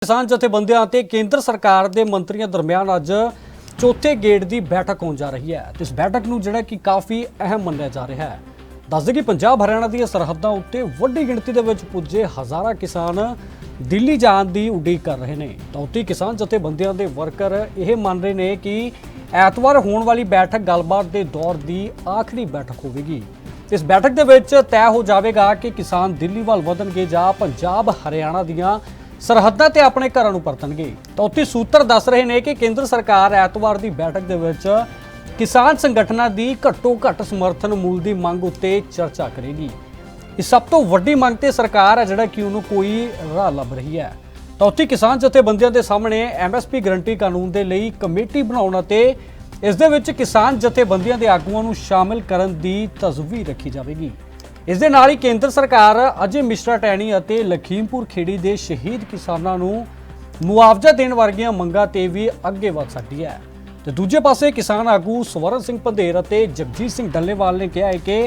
किसान जथेबंदियां ते केंद्र सरकार के मंत्रियों दरमियान अज चौथे गेड़ की बैठक होने जा रही है। इस बैठक नूं जिहड़ा कि काफ़ी अहम मन्निया जा रहा है। दस दें कि पंजाब हरियाणा दी सरहदां उत्ते वड्डी गिणती दे विच पुज्जे हज़ारां किसान दिल्ली जाण दी उडीक कर रहे हैं। तो उत्ते किसान जथेबंदियां दे वर्कर यह मान रहे हैं कि ऐतवार होने वाली बैठक गलबात के दौर की आखिरी बैठक होगी। इस बैठक के विच तय हो जाएगा कि किसान दिल्ली वाल वधणगे जां पंजाब हरियाणा दीआं सरहदां ते अपने घरां नूं परतणगे। तो उत्थे सूत्र दस रहे हैं कि केंद्र सरकार ऐतवार की बैठक के विच किसान संगठनां की घट्टो घट्ट समर्थन मूल की मंग उत्ते चर्चा करेगी। इस सब तो वड्डी मंग ते सरकार है जिहड़ा कि उन्होंने कोई राह लभ रही है। तो उत्थे किसान जथेबंदियां दे सामने MSP गारंटी कानून के लिए कमेटी बनाउण ते इस दे विच किसान जथेबंदियां दे आगूआं नूं शामिल करन दी तजवीज़ रखी जाएगी। इस दे नाल ही केंद्र सरकार अजय मिश्रा टैणी और लखीमपुर खेड़ी के शहीद किसानों को मुआवजा देने वर्गियां मंगां ते भी अगे वध सकती है। तो दूजे पासे किसान आगू स्वर्ण सिंह पंधेर और जगजीत सिंह डल्लेवाल ने कहा है कि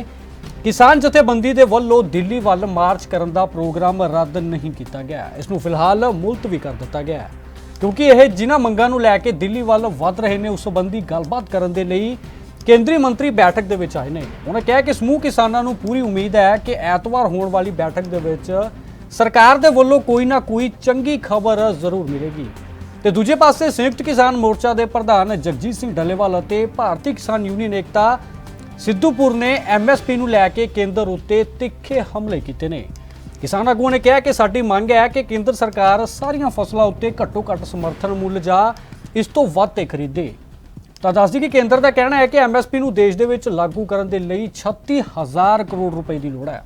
किसान जथेबंदी के वल्लों दिल्ली वाल मार्च करने का प्रोग्राम रद्द नहीं किया गया। इसनूं फिलहाल मुलतवी कर दिता गया है क्योंकि यह जिन्हां मंगां नूं लैके दिल्ली वाल वध रहे हैं उस संबंधी गलबात करने के लिए केंद्रीय मंत्री बैठक के विच आए ने। उन्होंने कहा कि समूह किसानों को पूरी उम्मीद है कि ऐतवार होने वाली बैठक के विच सरकार के वल्लों कोई ना कोई चंगी खबर जरूर मिलेगी। तो दूजे पासे संयुक्त किसान मोर्चा के प्रधान जगजीत सिंह डल्लेवाल और भारतीय किसान यूनियन एकता सिद्धूपुर ने MSP नूं लैके केंद्र उत्ते तिखे हमले किए ने। किसान आगुआं ने कहा कि साडी मंग है कि केंद्र सरकार सारियां फसलों उत्ते घट्टो घट्ट समर्थन मुल जां इस तो वध ते खरीदे। तो दस दी कि केंद्र का कहना है कि MSP नूं देश दे विच लागू करन दे लई 36,000 करोड़ रुपए की लोड़ है।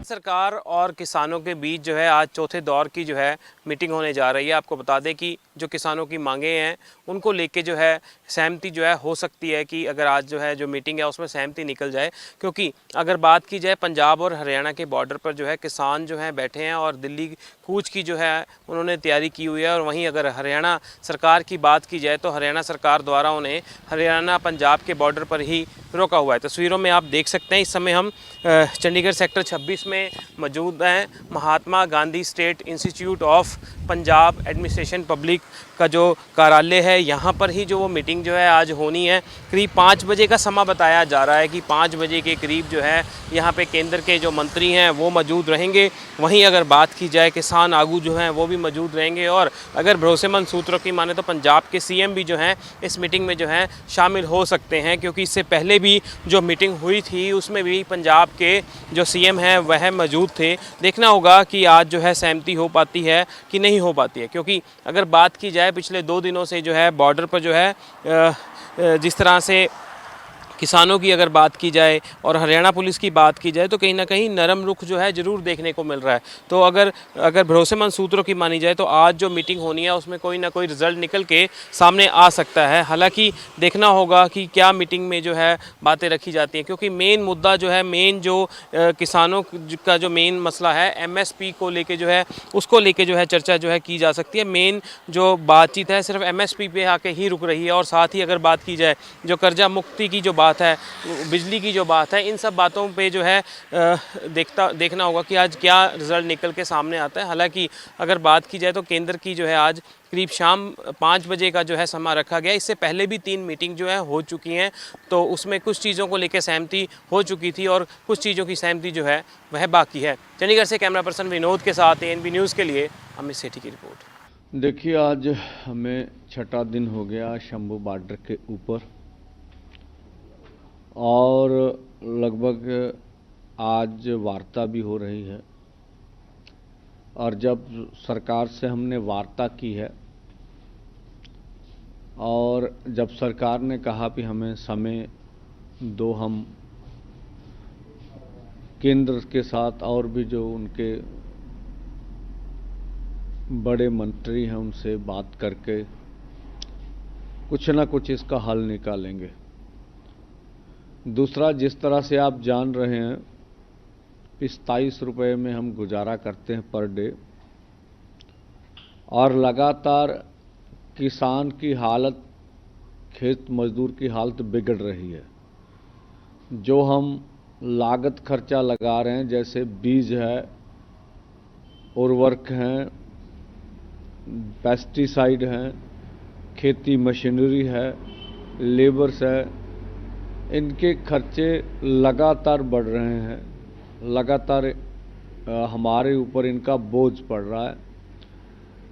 सरकार और किसानों के बीच जो है आज चौथे दौर की जो है मीटिंग होने जा रही है। आपको बता दें कि जो किसानों की मांगें हैं उनको लेके जो है सहमति जो है हो सकती है कि अगर आज जो है जो मीटिंग है उसमें सहमति निकल जाए। क्योंकि अगर बात की जाए पंजाब और हरियाणा के बॉर्डर पर जो है किसान जो है बैठे हैं और दिल्ली कूच की जो है उन्होंने तैयारी की हुई है। और वहीं अगर हरियाणा सरकार की बात की जाए तो हरियाणा सरकार द्वारा उन्हें हरियाणा पंजाब के बॉर्डर पर ही रोका हुआ है। तस्वीरों में आप देख सकते हैं इस समय हम चंडीगढ़ सेक्टर 26 में मौजूद हैं। Mahatma Gandhi state institute of Punjab administration public का जो कार्यालय है यहाँ पर ही जो वो मीटिंग जो है आज होनी है। करीब 5 बजे का समय बताया जा रहा है कि 5 बजे के करीब जो है यहाँ पे केंद्र के जो मंत्री हैं वो मौजूद रहेंगे। वहीं अगर बात की जाए किसान आगू जो हैं वो भी मौजूद रहेंगे। और अगर भरोसेमंद सूत्रों की माने तो पंजाब के CM भी जो हैं इस मीटिंग में जो है शामिल हो सकते हैं। क्योंकि इससे पहले भी जो मीटिंग हुई थी उसमें भी पंजाब के जो CM हैं वह मौजूद थे। देखना होगा कि आज जो है सहमति हो पाती है कि नहीं हो पाती है। क्योंकि अगर बात की जाए पिछले 2 दिनों से जो है बॉर्डर पर जो है जिस तरह से किसानों की अगर बात की जाए और हरियाणा पुलिस की बात की जाए तो कहीं ना कहीं नरम रुख जो है ज़रूर देखने को मिल रहा है। तो अगर भरोसेमंद सूत्रों की मानी जाए तो आज जो मीटिंग होनी है उसमें कोई ना कोई रिजल्ट निकल के सामने आ सकता है। हालांकि देखना होगा कि क्या मीटिंग में जो है बातें रखी जाती हैं। क्योंकि मेन मुद्दा जो है मेन जो किसानों का जो मेन मसला है MSP को लेके जो है उसको लेके जो है चर्चा जो है की जा सकती है। मेन जो बातचीत है सिर्फ MSP पे आके ही रुक रही है। और साथ ही अगर बात की जाए जो कर्जा मुक्ति की जो बात है, बिजली की जो बात है, इन सब बातों पे जो है देखना होगा कि आज क्या रिजल्ट निकल के सामने आता है। हालांकि अगर बात की जाए तो केंद्र की जो है आज करीब शाम 5 बजे का जो है समय रखा गया। इससे पहले भी 3 मीटिंग जो है हो चुकी हैं। तो उसमें कुछ चीज़ों को लेकर सहमति हो चुकी थी और कुछ चीज़ों की सहमति जो है वह बाकी है। चंडीगढ़ से कैमरा पर्सन विनोद के साथ ANB न्यूज़ के लिए अमित सेठी की रिपोर्ट। देखिए, आज हमें 6ठा दिन हो गया शंभू बॉर्डर के ऊपर और लगभग आज वार्ता भी हो रही है। और जब सरकार से हमने वार्ता की है और जब सरकार ने कहा कि हमें समय दो, हम केंद्र के साथ और भी जो उनके बड़े मंत्री हैं उनसे बात करके कुछ ना कुछ इसका हल निकालेंगे। दूसरा, जिस तरह से आप जान रहे हैं 27 रुपये में हम गुजारा करते हैं पर डे और लगातार किसान की हालत, खेत मजदूर की हालत बिगड़ रही है। जो हम लागत खर्चा लगा रहे हैं, जैसे बीज है, उर्वरक हैं, पेस्टिसाइड हैं, खेती मशीनरी है, लेबर्स है, इनके खर्चे लगातार बढ़ रहे हैं। लगातार हमारे ऊपर इनका बोझ पड़ रहा है।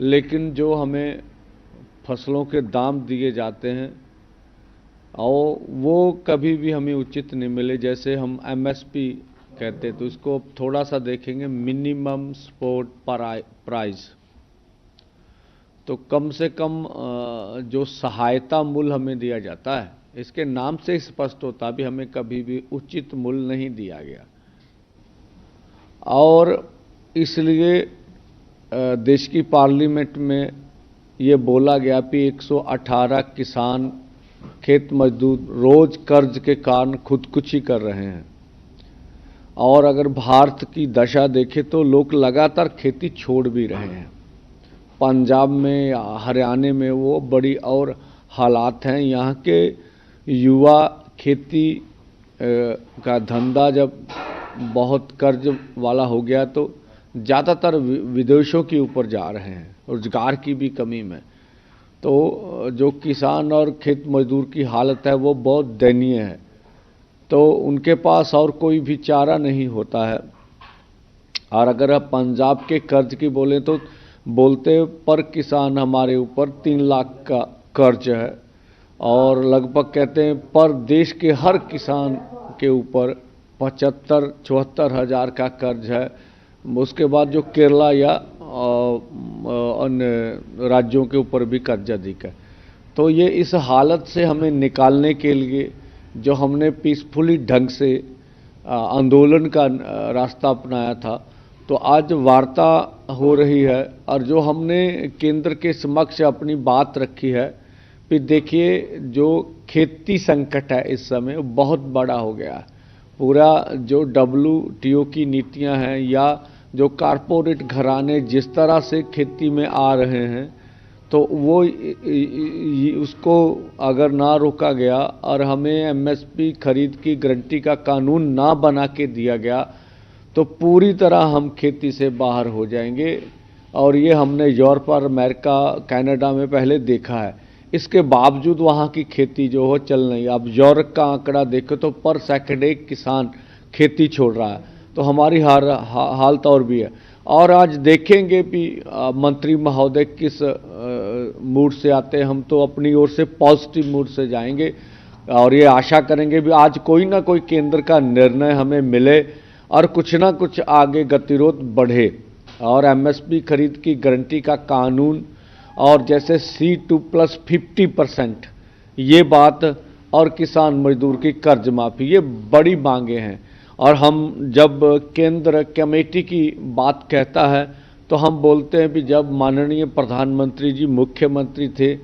लेकिन जो हमें फसलों के दाम दिए जाते हैं और वो कभी भी हमें उचित नहीं मिले। जैसे हम एमएसपी कहते, तो इसको थोड़ा सा देखेंगे, मिनिमम सपोर्ट प्राइस। तो कम से कम जो सहायता मूल्य हमें दिया जाता है, इसके नाम से स्पष्ट होता भी हमें कभी भी उचित मूल्य नहीं दिया गया। और इसलिए देश की पार्लियामेंट में ये बोला गया कि 118 किसान खेत मजदूर रोज कर्ज के कारण खुदकुशी कर रहे हैं। और अगर भारत की दशा देखें तो लोग लगातार खेती छोड़ भी रहे हैं। पंजाब में, हरियाणा में वो बड़ी और हालात हैं। यहाँ के युवा खेती का धंधा जब बहुत कर्ज वाला हो गया तो ज़्यादातर विदेशों के ऊपर जा रहे हैं, रोजगार की भी कमी में। तो जो किसान और खेत मजदूर की हालत है वो बहुत दयनीय है। तो उनके पास और कोई भी चारा नहीं होता है। और अगर आप पंजाब के कर्ज की बोलें तो बोलते पर किसान हमारे ऊपर 3 लाख का कर्ज है, और लगभग कहते हैं पर देश के हर किसान के ऊपर 75-74 हज़ार का कर्ज है। उसके बाद जो केरला या अन्य राज्यों के ऊपर भी कर्ज अधिक है। तो ये इस हालत से हमें निकालने के लिए जो हमने पीसफुली ढंग से आंदोलन का रास्ता अपनाया था, तो आज वार्ता हो रही है। और जो हमने केंद्र के समक्ष अपनी बात रखी है, फिर देखिए जो खेती संकट है इस समय बहुत बड़ा हो गया है। पूरा जो WTO की नीतियां हैं या जो कारपोरेट घराने जिस तरह से खेती में आ रहे हैं, तो वो उसको अगर ना रोका गया और हमें MSP खरीद की गारंटी का कानून ना बना के दिया गया, तो पूरी तरह हम खेती से बाहर हो जाएंगे। और ये हमने यूरोप और अमेरिका, कनाडा में पहले देखा है। इसके बावजूद वहाँ की खेती जो हो चल नहीं। अब यूरोप का आंकड़ा देखो तो पर सेकंड एक किसान खेती छोड़ रहा है। तो हमारी हालत और भी है। और आज देखेंगे कि मंत्री महोदय किस मूड से आते हैं। हम तो अपनी ओर से पॉजिटिव मूड से जाएंगे और ये आशा करेंगे भी आज कोई ना कोई केंद्र का निर्णय हमें मिले और कुछ ना कुछ आगे गतिरोध बढ़े। और MSP खरीद की गारंटी का कानून और जैसे C2+ 50% ये बात, और किसान मजदूर की कर्ज माफ़ी, ये बड़ी मांगे हैं। और हम जब केंद्र कमेटी की बात कहता है तो हम बोलते हैं कि जब माननीय प्रधानमंत्री जी मुख्यमंत्री थे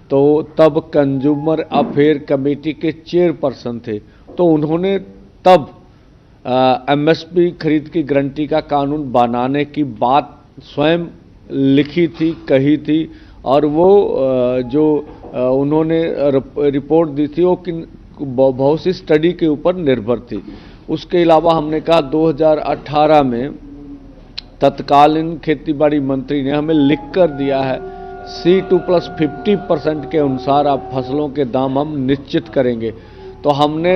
तो तब कंज्यूमर अफेयर कमेटी के चेयरपर्सन थे, तो उन्होंने तब MSP खरीद की गारंटी का कानून बनाने की बात स्वयं लिखी थी, कही थी। और वो जो उन्होंने रिपोर्ट दी थी वो बहुत सी स्टडी के ऊपर निर्भर थी। उसके अलावा हमने कहा 2018 में तत्कालीन खेतीबाड़ी मंत्री ने हमें लिख कर दिया है C2+ 50% के अनुसार आप फसलों के दाम हम निश्चित करेंगे। तो हमने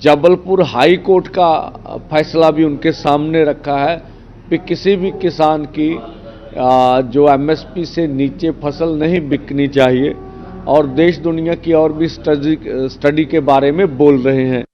जबलपुर हाई कोर्ट का फैसला भी उनके सामने रखा है कि किसी भी किसान की जो MSP से नीचे फसल नहीं बिकनी चाहिए। और देश दुनिया की और भी स्टडी के बारे में बोल रहे हैं।